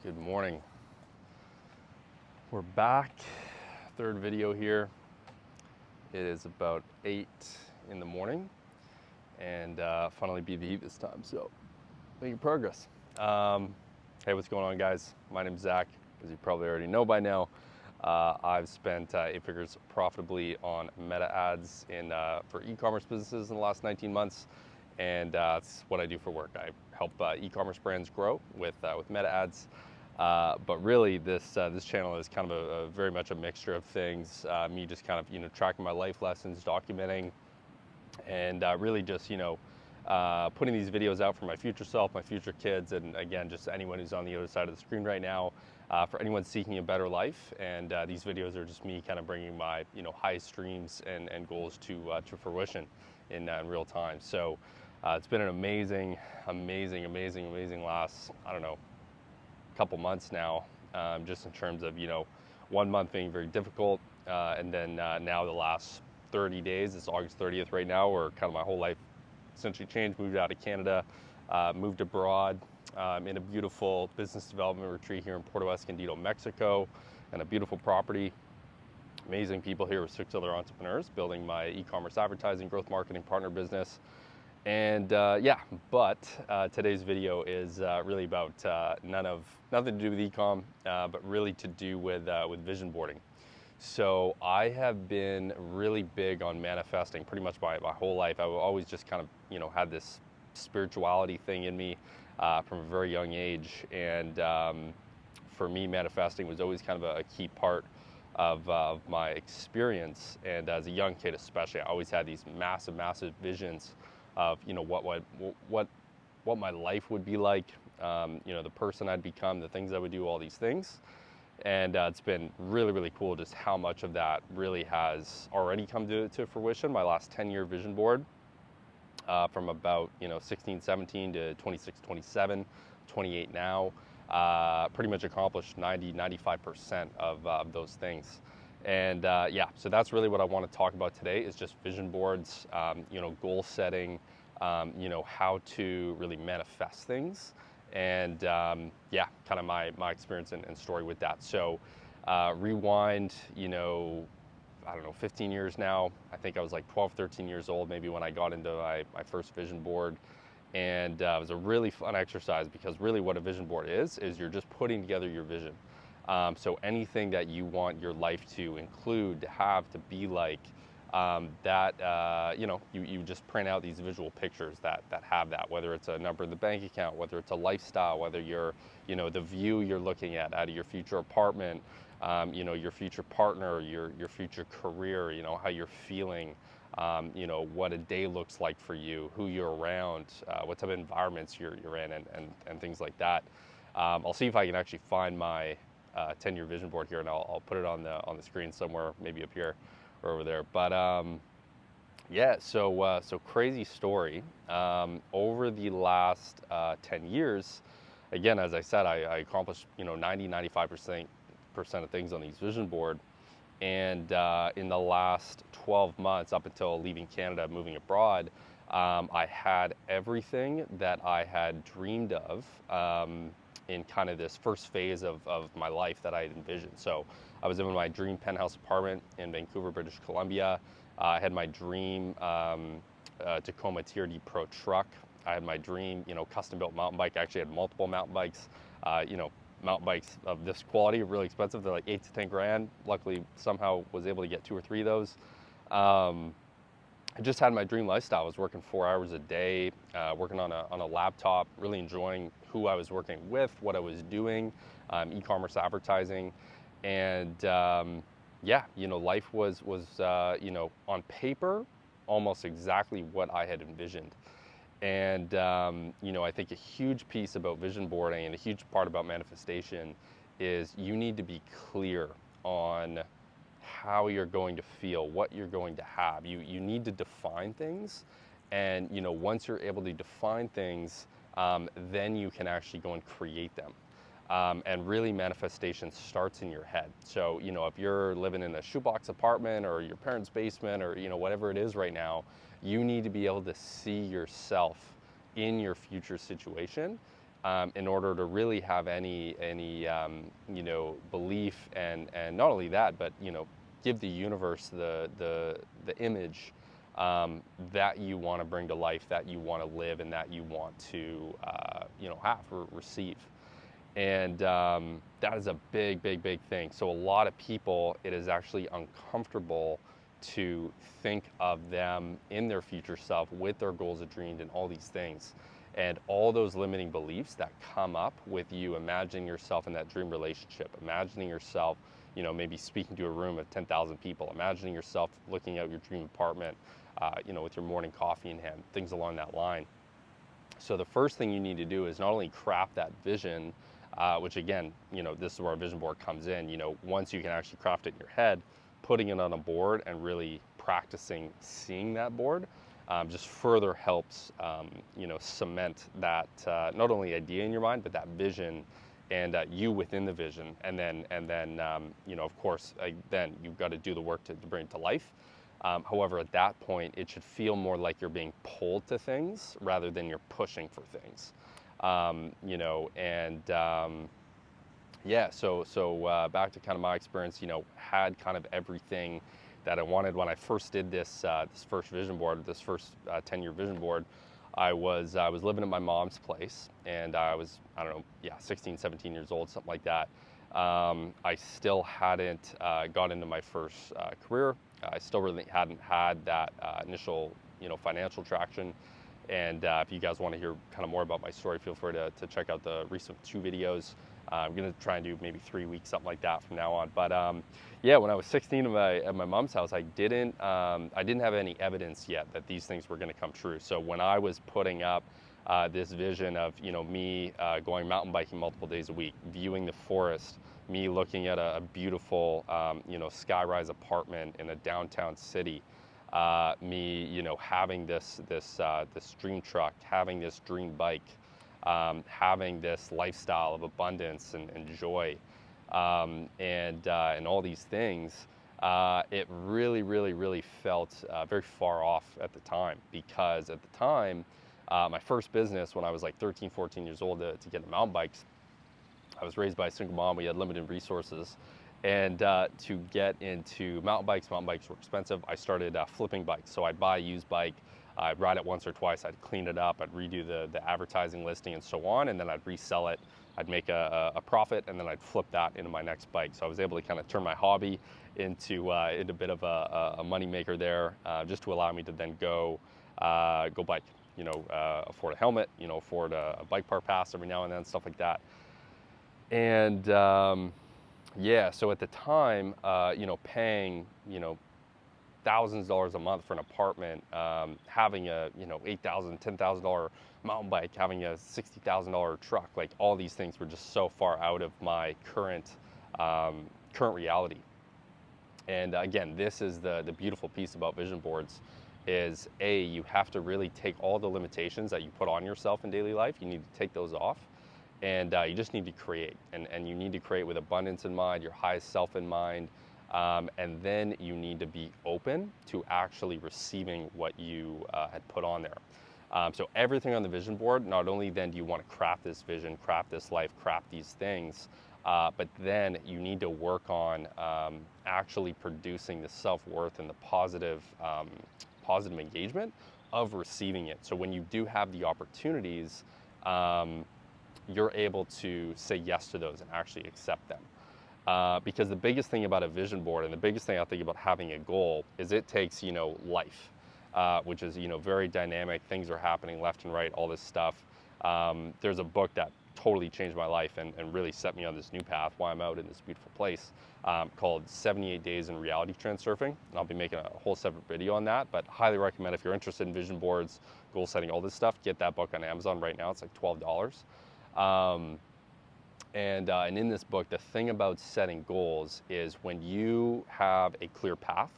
Good morning. We're back. Third video here. It is about 8 in the morning and finally beat the heat this time, so making progress. Hey, what's going on, guys? My name's Zach, as you probably already know by now. I've spent 8 figures profitably on meta ads for e-commerce businesses in the last 19 months, and that's what I do for work. I help e-commerce brands grow with meta ads. But really, this channel is kind of a very much a mixture of things. Me just kind of tracking my life lessons, documenting, and really just putting these videos out for my future self, my future kids, and again, just anyone who's on the other side of the screen right now, for anyone seeking a better life. And these videos are just me kind of bringing my highest dreams and goals to fruition in real time. So it's been an amazing last, I don't know, couple months now, just in terms of 1 month being very difficult, and then now the last 30 days, it's August 30th right now, where kind of my whole life essentially changed. Moved out of Canada, moved abroad, in a beautiful business development retreat here in Puerto Escondido, Mexico, and a beautiful property. Amazing people here with 6 other entrepreneurs, building my e-commerce advertising growth marketing partner business. And but today's video is really about nothing to do with e-com, but really to do with vision boarding. So I have been really big on manifesting pretty much my whole life. I've always just kind of had this spirituality thing in me from a very young age, and for me, manifesting was always kind of a key part of my experience. And as a young kid especially, I always had these massive visions of what my life would be like, the person I'd become, the things I would do, all these things. And it's been really cool just how much of that really has already come to fruition. My last 10-year vision board, from about 16, 17 to 26, 27, 28 now, pretty much accomplished 95% of those things. And so that's really what I want to talk about today, is just vision boards, goal setting, how to really manifest things, and kind of my experience and story with that. So rewind, I don't know, 15 years now. I think I was like 12, 13 years old maybe when I got into my first vision board. And it was a really fun exercise, because really what a vision board is you're just putting together your vision. So anything that you want your life to include, to have, to be like, you just print out these visual pictures that have that, whether it's a number in the bank account, whether it's a lifestyle, whether you're, the view you're looking at out of your future apartment, your future partner, your future career, how you're feeling, what a day looks like for you, who you're around, what type of environments you're in, and things like that. I'll see if I can actually find my 10-year vision board here, and I'll put it on the screen somewhere, maybe up here or over there. But so crazy story. Over the last 10 years, again, as I said, I accomplished 95% of things on these vision board. And in the last 12 months, up until leaving Canada, moving abroad, I had everything that I had dreamed of in kind of this first phase of my life that I had envisioned. So I was in my dream penthouse apartment in Vancouver, British Columbia. I had my dream Tacoma TRD Pro truck. I had my dream, custom-built mountain bike. I actually had multiple mountain bikes. Mountain bikes of this quality are really expensive. They're like 8 to 10 grand. Luckily, somehow was able to get 2 or 3 of those. I just had my dream lifestyle. I was working 4 hours a day, working on a laptop, really enjoying who I was working with, what I was doing, e-commerce advertising, and life was on paper almost exactly what I had envisioned. And I think a huge piece about vision boarding and a huge part about manifestation is you need to be clear on how you're going to feel, what you're going to have. You need to define things, and once you're able to define things, then you can actually go and create them. And really, manifestation starts in your head. So if you're living in a shoebox apartment or your parents' basement, or whatever it is right now, you need to be able to see yourself in your future situation, in order to really have any belief, and not only that, but give the universe the image that you want to bring to life, that you want to live, and that you want to have or receive. And that is a big, big, big thing. So a lot of people, it is actually uncomfortable to think of them in their future self with their goals and dreams and all these things. And all those limiting beliefs that come up with you imagining yourself in that dream relationship, imagining yourself, maybe speaking to a room of 10,000 people, imagining yourself looking out your dream apartment, with your morning coffee in hand, things along that line. So the first thing you need to do is not only craft that vision, which again, this is where our vision board comes in. Once you can actually craft it in your head, putting it on a board and really practicing seeing that board just further helps, cement that not only idea in your mind, but that vision and you within the vision. And then, of course, then you've got to do the work to bring it to life. However, at that point, it should feel more like you're being pulled to things rather than you're pushing for things. So back to kind of my experience, had kind of everything that I wanted when I first did this first vision board, this first 10-year vision board. I was living at my mom's place, and I was, 16, 17 years old, something like that. I still hadn't got into my first career. I still really hadn't had that initial, financial traction. And if you guys want to hear kind of more about my story, feel free to check out the recent 2 videos. I'm going to try and do maybe 3 weeks, something like that from now on. But when I was 16 at my mom's house, I didn't have any evidence yet that these things were going to come true. So when I was putting up this vision of, me going mountain biking multiple days a week, viewing the forest, me looking at a beautiful, skyrise apartment in a downtown city, me, having this dream truck, having this dream bike, having this lifestyle of abundance and joy, and all these things, it really, really, really felt very far off at the time, because at the time, my first business when I was like 13, 14 years old to get into mountain bikes, I was raised by a single mom. We had limited resources. And to get into mountain bikes were expensive. I started flipping bikes. So I'd buy a used bike, I'd ride it once or twice, I'd clean it up, I'd redo the advertising listing and so on, and then I'd resell it. I'd make a profit, and then I'd flip that into my next bike. So I was able to kind of turn my hobby into a bit of a money maker there, just to allow me to then go bike, afford a helmet, afford a bike park pass every now and then, stuff like that. And so at the time, paying, thousands of dollars a month for an apartment, having a, $8,000, $10,000 mountain bike, having a $60,000 truck, like all these things were just so far out of my current reality. And again, this is the beautiful piece about vision boards is you have to really take all the limitations that you put on yourself in daily life. You need to take those off. And you just need to create, and you need to create with abundance in mind, your highest self in mind, and then you need to be open to actually receiving what you had put on there. So everything on the vision board, not only then do you want to craft this vision, craft this life, craft these things, but then you need to work on actually producing the self-worth and the positive engagement of receiving it. So when you do have the opportunities, you're able to say yes to those and actually accept them. Because the biggest thing about a vision board, and the biggest thing I think about having a goal, is it takes, life, which is, very dynamic. Things are happening left and right, all this stuff. There's a book that totally changed my life and really set me on this new path, why I'm out in this beautiful place, called 78 Days in Reality Transurfing. And I'll be making a whole separate video on that, but highly recommend if you're interested in vision boards, goal setting, all this stuff, get that book on Amazon right now. It's like $12. And in this book, the thing about setting goals is when you have a clear path,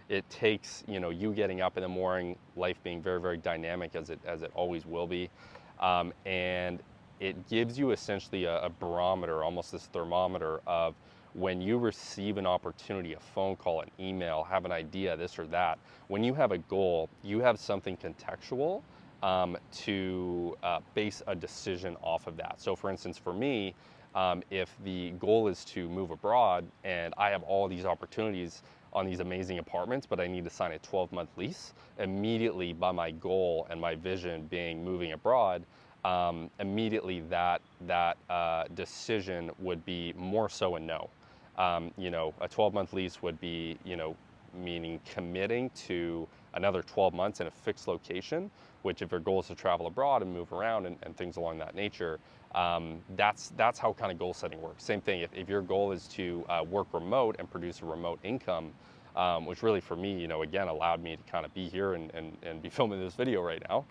it takes, you getting up in the morning, life being very, very dynamic as it always will be. And it gives you essentially a barometer, almost this thermometer of when you receive an opportunity, a phone call, an email, have an idea, this or that. When you have a goal, you have something contextual to base a decision off of that. So for instance, for me, if the goal is to move abroad and I have all these opportunities on these amazing apartments, but I need to sign a 12-month lease, immediately by my goal and my vision being moving abroad, immediately that decision would be more so a no. A 12-month lease would be, meaning committing to another 12 months in a fixed location, which if your goal is to travel abroad and move around and things along that nature, that's how kind of goal setting works. Same thing, if your goal is to work remote and produce a remote income, which really for me, again, allowed me to kind of be here and be filming this video right now.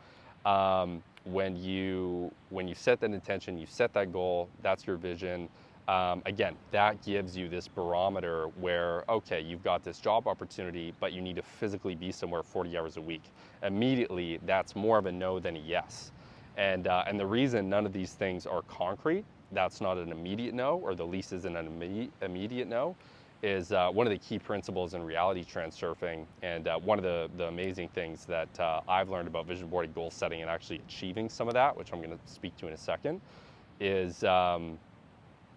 When you set that intention, you set that goal, that's your vision. Again, that gives you this barometer where, okay, you've got this job opportunity, but you need to physically be somewhere 40 hours a week. Immediately, that's more of a no than a yes. And the reason none of these things are concrete, that's not an immediate no, or the lease isn't an immediate no, is one of the key principles in reality transurfing. And one of the amazing things that I've learned about vision boarding, goal setting, and actually achieving some of that, which I'm going to speak to in a second, is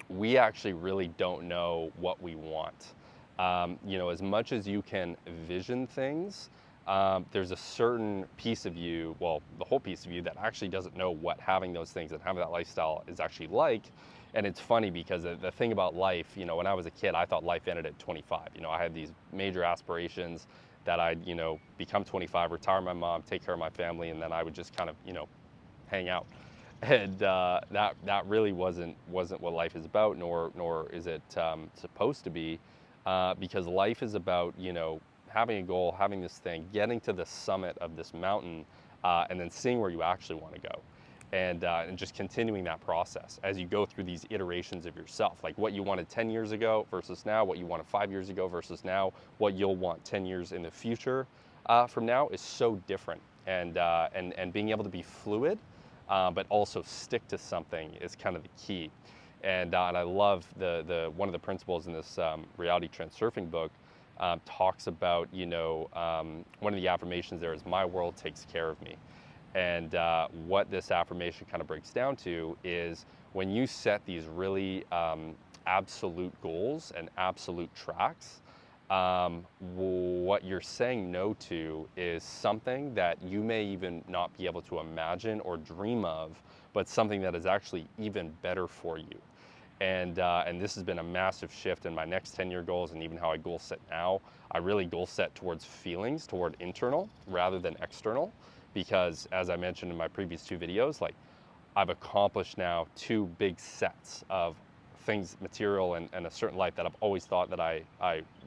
we actually really don't know what we want. As much as you can vision things, there's a certain piece of you, well, the whole piece of you, that actually doesn't know what having those things and having that lifestyle is actually like. And it's funny because the thing about life, when I was a kid, I thought life ended at 25. I had these major aspirations that I'd, become 25, retire my mom, take care of my family, and then I would just kind of, hang out. And that really wasn't what life is about, nor is it supposed to be, because life is about having a goal, having this thing, getting to the summit of this mountain, and then seeing where you actually want to go, and just continuing that process as you go through these iterations of yourself, like what you wanted 10 years ago versus now, what you wanted 5 years ago versus now, what you'll want 10 years in the future from now is so different, and being able to be fluid. But also stick to something is kind of the key. And I love one of the principles in this reality transurfing book talks about, one of the affirmations there is, my world takes care of me. And what this affirmation kind of breaks down to is when you set these really absolute goals and absolute tracks, what you're saying no to is something that you may even not be able to imagine or dream of, but something that is actually even better for you. And this has been a massive shift in my next 10-year goals, and even how I goal set now. I really goal set towards feelings, toward internal rather than external, because as I mentioned in my previous 2 videos, like I've accomplished now 2 big sets of things, material and a certain life that I've always thought that I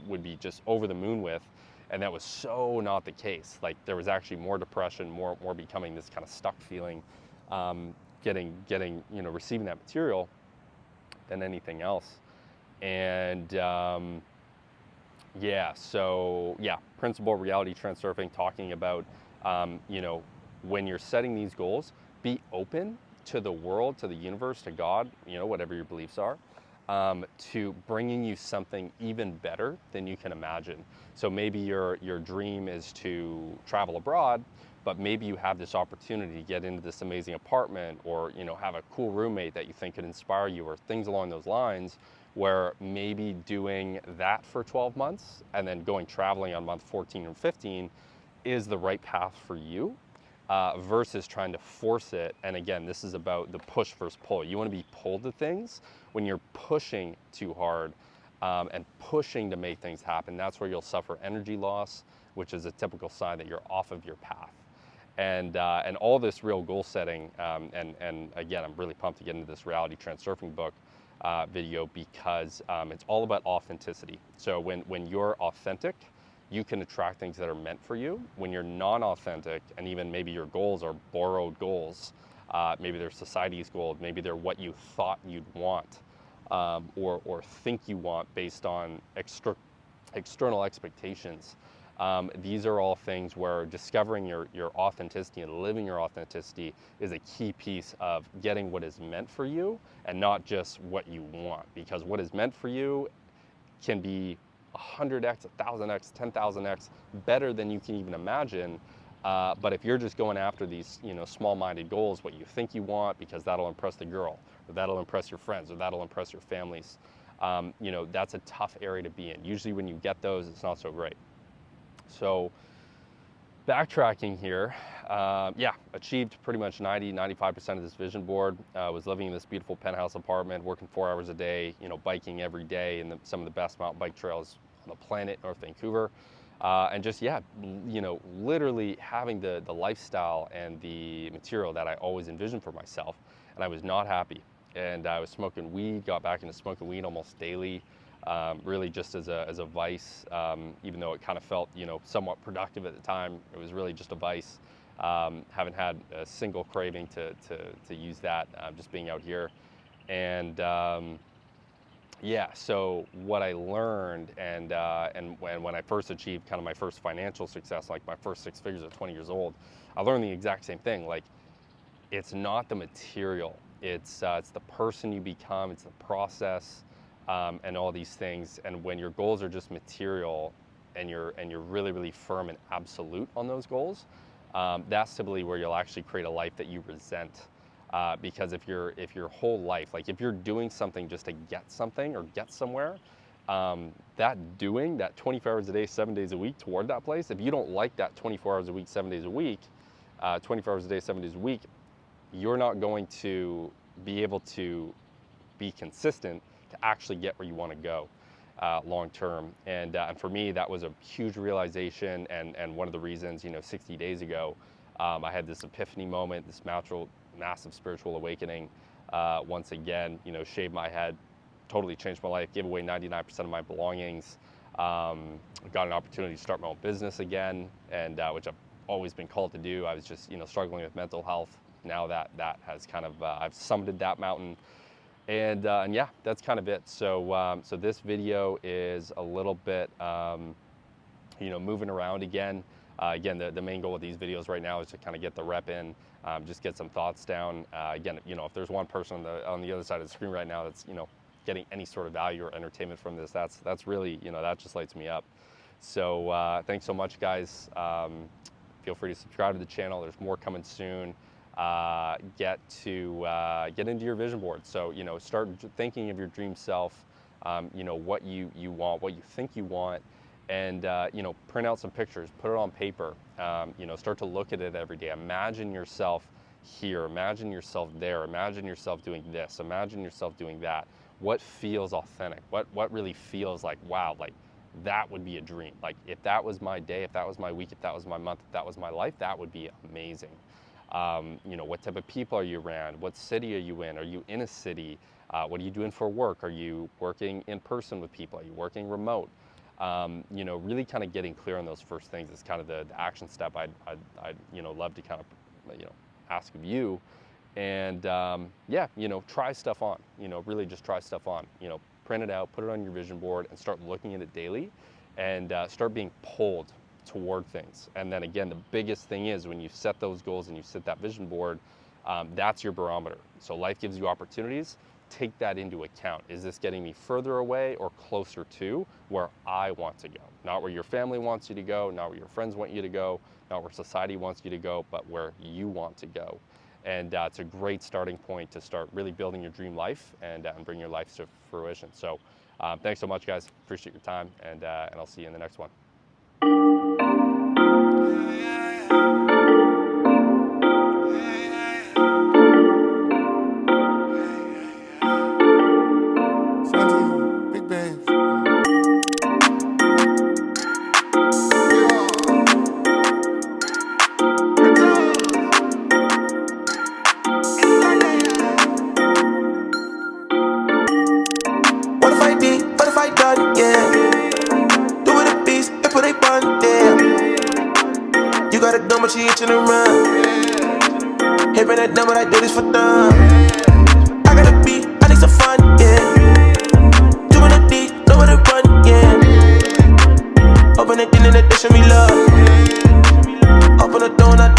would be just over the moon with, and that was so not the case. Like there was actually more depression, more becoming this kind of stuck feeling, receiving that material than anything else. And principle reality transurfing, talking about when you're setting these goals, be open to the world, to the universe, to God, whatever your beliefs are, to bringing you something even better than you can imagine. So maybe your dream is to travel abroad, but maybe you have this opportunity to get into this amazing apartment, or have a cool roommate that you think could inspire you, or things along those lines, where maybe doing that for 12 months and then going traveling on month 14 and 15 is the right path for you. Versus trying to force it. And again, this is about the push versus pull. You want to be pulled to things. When you're pushing too hard and pushing to make things happen, that's where you'll suffer energy loss, which is a typical sign that you're off of your path. And all this real goal setting, and again, I'm really pumped to get into this reality transurfing book video, because it's all about authenticity. So when you're authentic, you can attract things that are meant for you. When you're non-authentic, and even maybe your goals are borrowed goals, maybe they're society's goals, maybe they're what you thought you'd want, or think you want based on external expectations. These are all things where discovering your authenticity and living your authenticity is a key piece of getting what is meant for you, and not just what you want. Because what is meant for you can be 100x, 1,000x, 10,000x better than you can even imagine. But if you're just going after these, small-minded goals, what you think you want because that'll impress the girl, or that'll impress your friends, or that'll impress your families, that's a tough area to be in. Usually when you get those, it's not so great. So backtracking here, achieved pretty much 95% of this vision board. Was living in this beautiful penthouse apartment, working 4 hours a day, biking every day in some of the best mountain bike trails on the planet, North Vancouver. And just, literally having the lifestyle and the material that I always envisioned for myself. And I was not happy. And I was smoking weed, got back into smoking weed almost daily, really just as a vice, even though it kind of felt, somewhat productive at the time. It was really just a vice. Haven't had a single craving to use that, just being out here. And so what I learned, and when I first achieved kind of my first financial success, like my first 6 figures at 20 years old, I learned the exact same thing. Like, it's not the material, it's the person you become, it's the process, and all these things. And when your goals are just material, and you're really, really firm and absolute on those goals, that's typically where you'll actually create a life that you resent. Because if your whole life, like if you're doing something just to get something or get somewhere, that 24 hours a day, 7 days a week toward that place, if you don't like that 24 hours a week, 7 days a week, 24 hours a day, 7 days a week, you're not going to be able to be consistent to actually get where you want to go long term. And for me, that was a huge realization, and one of the reasons, 60 days ago, I had this epiphany moment, this massive spiritual awakening. Once again, shaved my head, totally changed my life, gave away 99% of my belongings, got an opportunity to start my own business again, and which I've always been called to do. I was just, struggling with mental health. Now that has kind of, I've summited that mountain, and yeah, that's kind of it. So so this video is a little bit, moving around again. Again, the main goal of these videos right now is to kind of get the rep in, just get some thoughts down. Again, if there's one person on the other side of the screen right now that's, getting any sort of value or entertainment from this, that's really, that just lights me up. So thanks so much, guys. Feel free to subscribe to the channel. There's more coming soon. Get into your vision board. So, start thinking of your dream self, what you want, what you think you want. And, print out some pictures, put it on paper, start to look at it every day. Imagine yourself here, imagine yourself there, imagine yourself doing this, imagine yourself doing that. What feels authentic? What really feels like, wow, like that would be a dream. Like if that was my day, if that was my week, if that was my month, if that was my life, that would be amazing. What type of people are you around? What city are you in? Are you in a city? What are you doing for work? Are you working in person with people? Are you working remote? Really kind of getting clear on those first things is kind of the action step I'd love to kind of, ask of you. And, try stuff on, really just try stuff on, print it out, put it on your vision board and start looking at it daily, and start being pulled toward things. And then again, the biggest thing is when you set those goals and you set that vision board, that's your barometer. So life gives you opportunities. Take that into account. Is this getting me further away or closer to where I want to go? Not where your family wants you to go, not where your friends want you to go, not where society wants you to go, but where you want to go. And it's a great starting point to start really building your dream life and bring your life to fruition. So thanks so much, guys. Appreciate your time, and I'll see you in the next one. But she itching to run. Hippin' that number, I do this for fun. I got a beat, I need some fun, yeah. Doing the deep, nowhere to run, yeah. Open it in and they show me love. Open the door and I